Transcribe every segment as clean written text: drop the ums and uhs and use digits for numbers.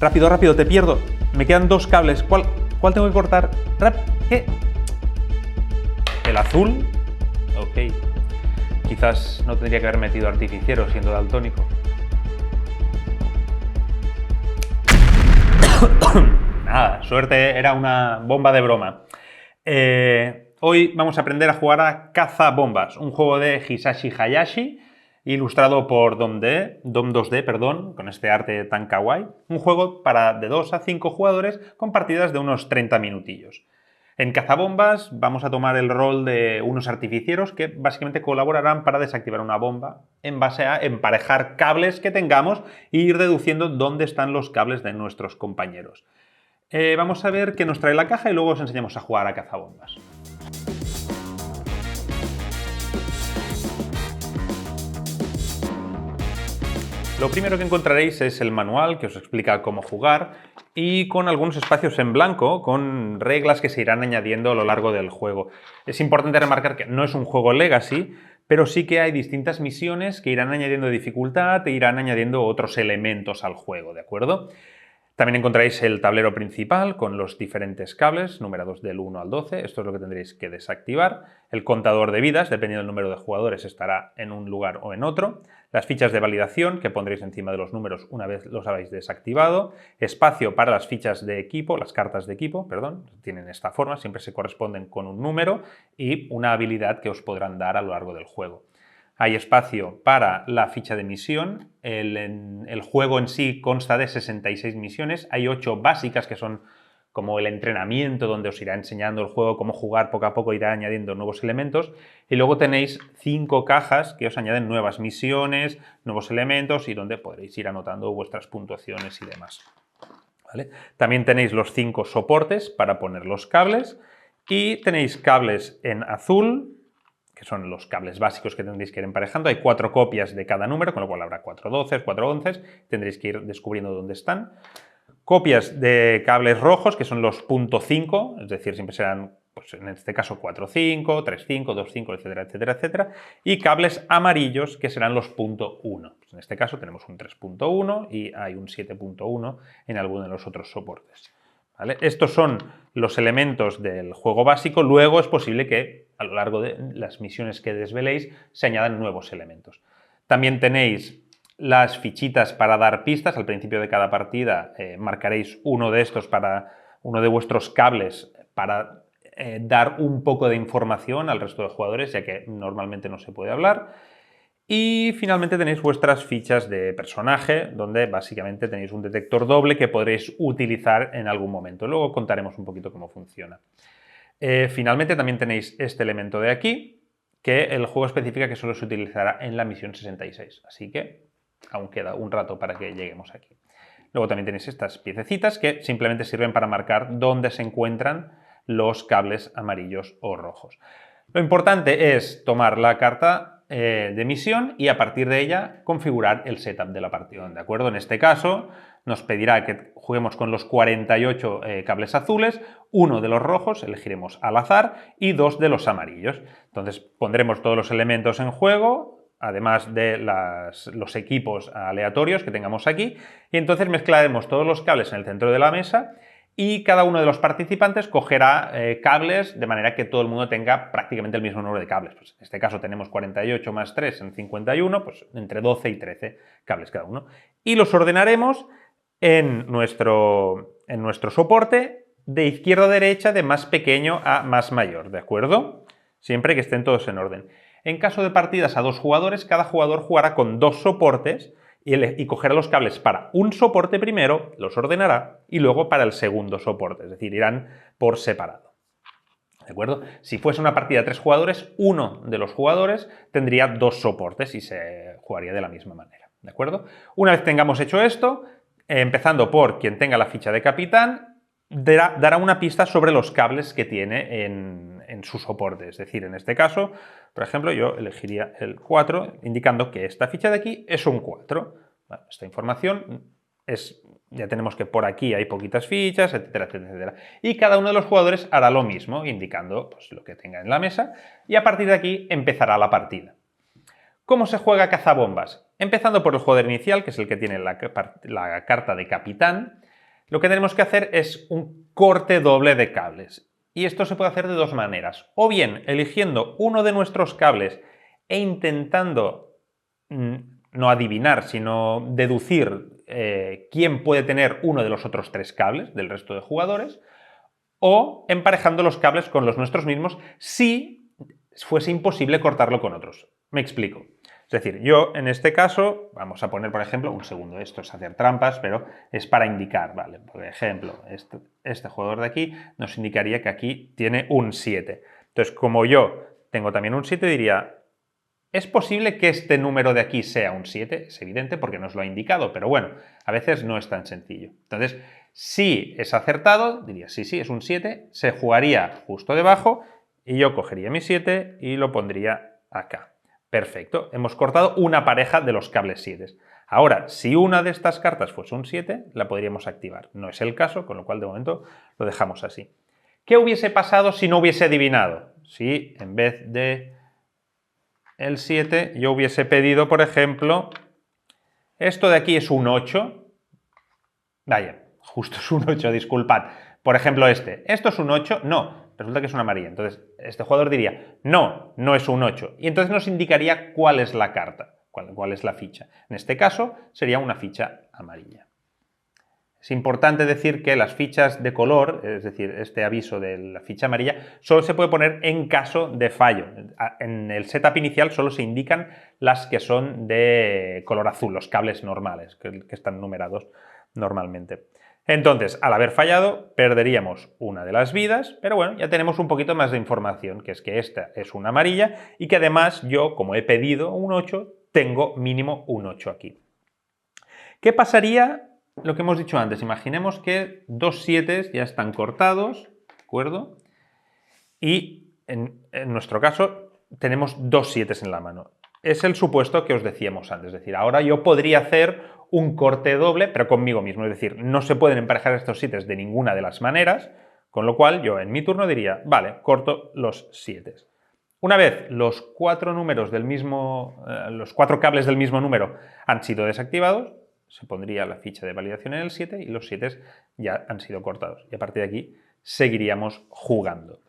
Rápido, rápido, te pierdo. Me quedan dos cables. ¿Cuál tengo que cortar? ¿Qué? ¿El azul? Ok. Quizás no tendría que haber metido artificiero siendo daltónico. Nada, suerte, era una bomba de broma. Hoy vamos a aprender a jugar a Cazabombas, un juego de Hisashi Hayashi, ilustrado por Dom2D, perdón, con este arte tan kawaii. Un juego para de 2 a 5 jugadores con partidas de unos 30 minutillos. En Cazabombas vamos a tomar el rol de unos artificieros que básicamente colaborarán para desactivar una bomba en base a emparejar cables que tengamos e ir deduciendo dónde están los cables de nuestros compañeros. Vamos a ver qué nos trae la caja y luego os enseñamos a jugar a Cazabombas. Lo primero que encontraréis es el manual que os explica cómo jugar y con algunos espacios en blanco con reglas que se irán añadiendo a lo largo del juego. Es importante remarcar que no es un juego Legacy, pero sí que hay distintas misiones que irán añadiendo dificultad e irán añadiendo otros elementos al juego, ¿de acuerdo? También encontraréis el tablero principal con los diferentes cables numerados del 1 al 12. Esto es lo que tendréis que desactivar. El contador de vidas, dependiendo del número de jugadores, estará en un lugar o en otro. Las fichas de validación que pondréis encima de los números una vez los habéis desactivado. Espacio para las fichas de equipo, las cartas de equipo, perdón, tienen esta forma, siempre se corresponden con un número y una habilidad que os podrán dar a lo largo del juego. Hay espacio para la ficha de misión. El juego en sí consta de 66 misiones. Hay 8 básicas que son como el entrenamiento donde os irá enseñando el juego cómo jugar poco a poco, irá añadiendo nuevos elementos. Y luego tenéis 5 cajas que os añaden nuevas misiones, nuevos elementos y donde podréis ir anotando vuestras puntuaciones y demás. ¿Vale? También tenéis los 5 soportes para poner los cables y tenéis cables en azul, que son los cables básicos que tendréis que ir emparejando. Hay 4 copias de cada número, con lo cual habrá 4 12, 4 11, tendréis que ir descubriendo dónde están. Copias de cables rojos, que son los .5, es decir, siempre serán, pues en este caso, 4.5, 3.5, 2.5, etcétera, etcétera, etcétera. Y cables amarillos, que serán los .1. Pues en este caso tenemos un 3.1 y hay un 7.1 en alguno de los otros soportes. ¿Vale? Estos son los elementos del juego básico. Luego es posible que a lo largo de las misiones que desveléis se añadan nuevos elementos. También tenéis las fichitas para dar pistas. Al principio de cada partida marcaréis uno de estos para uno de vuestros cables para dar un poco de información al resto de jugadores, ya que normalmente no se puede hablar. Y finalmente tenéis vuestras fichas de personaje, donde básicamente tenéis un detector doble que podréis utilizar en algún momento. Luego contaremos un poquito cómo funciona. Finalmente también tenéis este elemento de aquí, que el juego especifica que solo se utilizará en la misión 66. Así que aún queda un rato para que lleguemos aquí. Luego también tenéis estas piececitas que simplemente sirven para marcar dónde se encuentran los cables amarillos o rojos. Lo importante es tomar la carta de misión y a partir de ella configurar el setup de la partida, ¿de acuerdo? En este caso nos pedirá que juguemos con los 48 cables azules, uno de los rojos, elegiremos al azar, y 2 de los amarillos. Entonces pondremos todos los elementos en juego, además de los equipos aleatorios que tengamos aquí, y entonces mezclaremos todos los cables en el centro de la mesa y cada uno de los participantes cogerá cables de manera que todo el mundo tenga prácticamente el mismo número de cables. Pues en este caso tenemos 48 más 3 en 51, pues entre 12 y 13 cables cada uno. Y los ordenaremos en nuestro soporte de izquierda a derecha, de más pequeño a más mayor, ¿de acuerdo? Siempre que estén todos en orden. En caso de partidas a 2 jugadores, cada jugador jugará con 2 soportes y cogerá los cables para un soporte primero, los ordenará, y luego para el segundo soporte, es decir, irán por separado. ¿De acuerdo? Si fuese una partida de 3 jugadores, uno de los jugadores tendría 2 soportes y se jugaría de la misma manera. ¿De acuerdo? Una vez tengamos hecho esto, empezando por quien tenga la ficha de capitán, dará una pista sobre los cables que tiene en su soporte. Es decir, en este caso, por ejemplo, yo elegiría el 4, indicando que esta ficha de aquí es un 4. Bueno, esta información ya tenemos que por aquí hay poquitas fichas, etcétera, etcétera, etcétera. Y cada uno de los jugadores hará lo mismo, indicando pues, lo que tenga en la mesa, y a partir de aquí empezará la partida. ¿Cómo se juega Cazabombas? Empezando por el jugador inicial, que es el que tiene la carta de capitán. lo que tenemos que hacer es un corte doble de cables. Y esto se puede hacer de dos maneras. O bien eligiendo uno de nuestros cables e intentando no adivinar, sino deducir quién puede tener uno de los otros tres cables del resto de jugadores, o emparejando los cables con los nuestros mismos si fuese imposible cortarlo con otros. Me explico. Es decir, yo en este caso, vamos a poner por ejemplo, un segundo, esto es hacer trampas, pero es para indicar, ¿vale? Por ejemplo, este jugador de aquí nos indicaría que aquí tiene un 7. Entonces, como yo tengo también un 7, diría, ¿es posible que este número de aquí sea un 7? Es evidente porque nos lo ha indicado, pero bueno, a veces no es tan sencillo. Entonces, si es acertado, diría, sí, es un 7, se jugaría justo debajo y yo cogería mi 7 y lo pondría acá. Perfecto, hemos cortado una pareja de los cables 7. Ahora, si una de estas cartas fuese un 7, la podríamos activar. No es el caso, con lo cual de momento lo dejamos así. ¿Qué hubiese pasado si no hubiese adivinado? Si en vez de el 7 yo hubiese pedido, por ejemplo, esto de aquí es un 8. Vaya, justo es un 8, disculpad. Por ejemplo, esto es un 8, no. Resulta que es una amarilla. Entonces, este jugador diría, no, no es un 8. Y entonces nos indicaría cuál es la carta, cuál es la ficha. En este caso, sería una ficha amarilla. Es importante decir que las fichas de color, es decir, este aviso de la ficha amarilla, solo se puede poner en caso de fallo. En el setup inicial solo se indican las que son de color azul, los cables normales, que están numerados normalmente. Entonces, al haber fallado, perderíamos una de las vidas, pero bueno, ya tenemos un poquito más de información, que es que esta es una amarilla y que además yo, como he pedido un 8, tengo mínimo un 8 aquí. ¿Qué pasaría? Lo que hemos dicho antes, imaginemos que dos 7 ya están cortados, ¿de acuerdo? Y en nuestro caso tenemos dos 7 en la mano. Es el supuesto que os decíamos antes, es decir, ahora yo podría hacer un corte doble, pero conmigo mismo, es decir, no se pueden emparejar estos 7 de ninguna de las maneras, con lo cual yo en mi turno diría, vale, corto los 7. Una vez los cuatro cables del mismo número han sido desactivados, se pondría la ficha de validación en el 7 y los 7 ya han sido cortados. Y a partir de aquí seguiríamos jugando.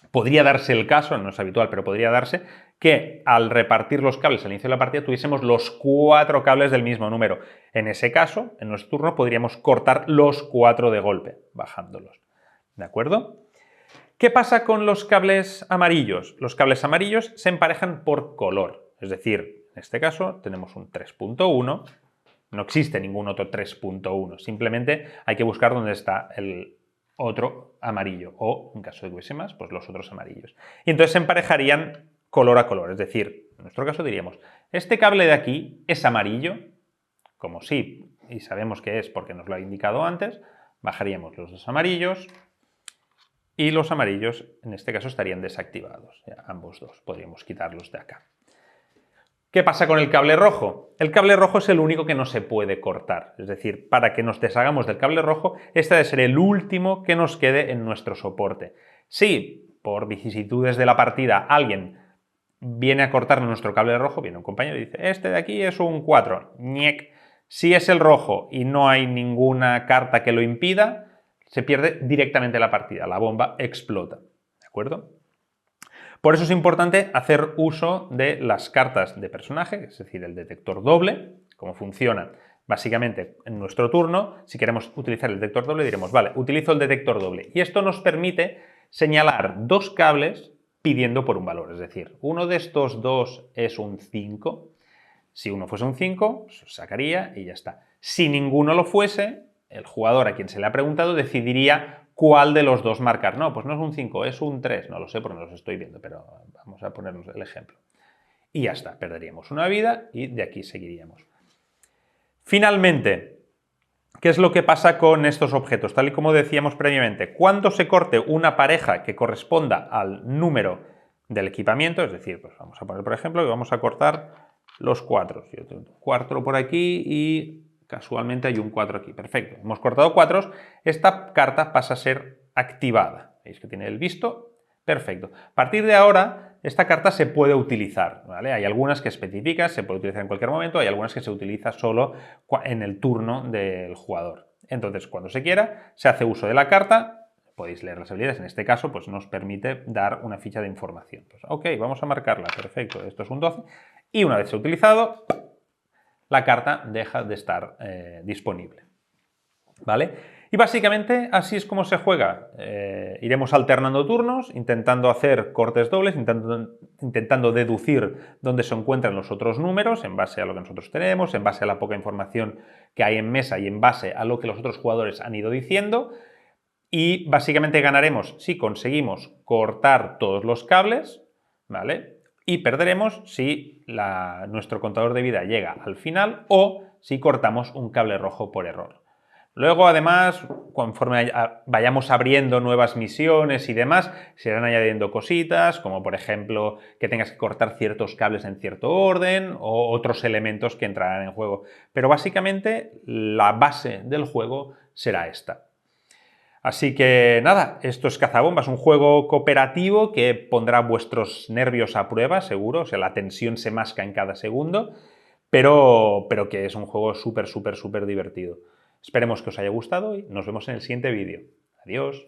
Podría darse el caso, no es habitual, pero podría darse que al repartir los cables al inicio de la partida tuviésemos los 4 cables del mismo número. En ese caso, en nuestro turno, podríamos cortar los 4 de golpe, bajándolos. ¿De acuerdo? ¿Qué pasa con los cables amarillos? Los cables amarillos se emparejan por color. Es decir, en este caso tenemos un 3.1. No existe ningún otro 3.1. Simplemente hay que buscar dónde está el otro amarillo. O, en caso de que hubiese más, pues los otros amarillos. Y entonces se emparejarían color a color. Es decir, en nuestro caso diríamos, este cable de aquí es amarillo, como sí, y sabemos que es porque nos lo ha indicado antes, bajaríamos los dos amarillos y los amarillos en este caso estarían desactivados. Ya, ambos dos, podríamos quitarlos de acá. ¿Qué pasa con el cable rojo? El cable rojo es el único que no se puede cortar. Es decir, para que nos deshagamos del cable rojo, este debe ser el último que nos quede en nuestro soporte. Si por vicisitudes de la partida alguien viene a cortar nuestro cable rojo, viene un compañero y dice, este de aquí es un 4. ¡Ñec! Si es el rojo y no hay ninguna carta que lo impida, se pierde directamente la partida. La bomba explota. ¿De acuerdo? Por eso es importante hacer uso de las cartas de personaje, es decir, el detector doble. Cómo funciona básicamente en nuestro turno. Si queremos utilizar el detector doble, diremos, vale, utilizo el detector doble. Y esto nos permite señalar dos cables pidiendo por un valor. Es decir, uno de estos dos es un 5. Si uno fuese un 5, se sacaría y ya está. Si ninguno lo fuese, el jugador a quien se le ha preguntado decidiría cuál de los dos marcar. No, pues no es un 5, es un 3. No lo sé porque no los estoy viendo, pero vamos a ponernos el ejemplo. Y ya está, perderíamos una vida y de aquí seguiríamos. Finalmente, ¿qué es lo que pasa con estos objetos? Tal y como decíamos previamente, cuando se corte una pareja que corresponda al número del equipamiento, es decir, pues vamos a poner por ejemplo que vamos a cortar los 4. Yo tengo un 4 por aquí y casualmente hay un 4 aquí. Perfecto. Hemos cortado 4. Esta carta pasa a ser activada. ¿Veis que tiene el visto? Perfecto. A partir de ahora, esta carta se puede utilizar, ¿vale? Hay algunas que especificas, se puede utilizar en cualquier momento, hay algunas que se utiliza solo en el turno del jugador. Entonces, cuando se quiera, se hace uso de la carta, podéis leer las habilidades, en este caso, pues nos permite dar una ficha de información. Pues, ok, vamos a marcarla, perfecto, esto es un 12, y una vez se ha utilizado, la carta deja de estar disponible, ¿vale? Y básicamente así es como se juega. Iremos alternando turnos, intentando hacer cortes dobles, intentando deducir dónde se encuentran los otros números en base a lo que nosotros tenemos, en base a la poca información que hay en mesa y en base a lo que los otros jugadores han ido diciendo. Y básicamente ganaremos si conseguimos cortar todos los cables, ¿vale? Y perderemos si nuestro contador de vida llega al final o si cortamos un cable rojo por error. Luego, además, conforme vayamos abriendo nuevas misiones y demás, se irán añadiendo cositas, como por ejemplo que tengas que cortar ciertos cables en cierto orden o otros elementos que entrarán en juego. Pero básicamente la base del juego será esta. Así que nada, esto es Cazabombas, un juego cooperativo que pondrá vuestros nervios a prueba, seguro, o sea, la tensión se masca en cada segundo, pero que es un juego súper divertido. Esperemos que os haya gustado y nos vemos en el siguiente vídeo. Adiós.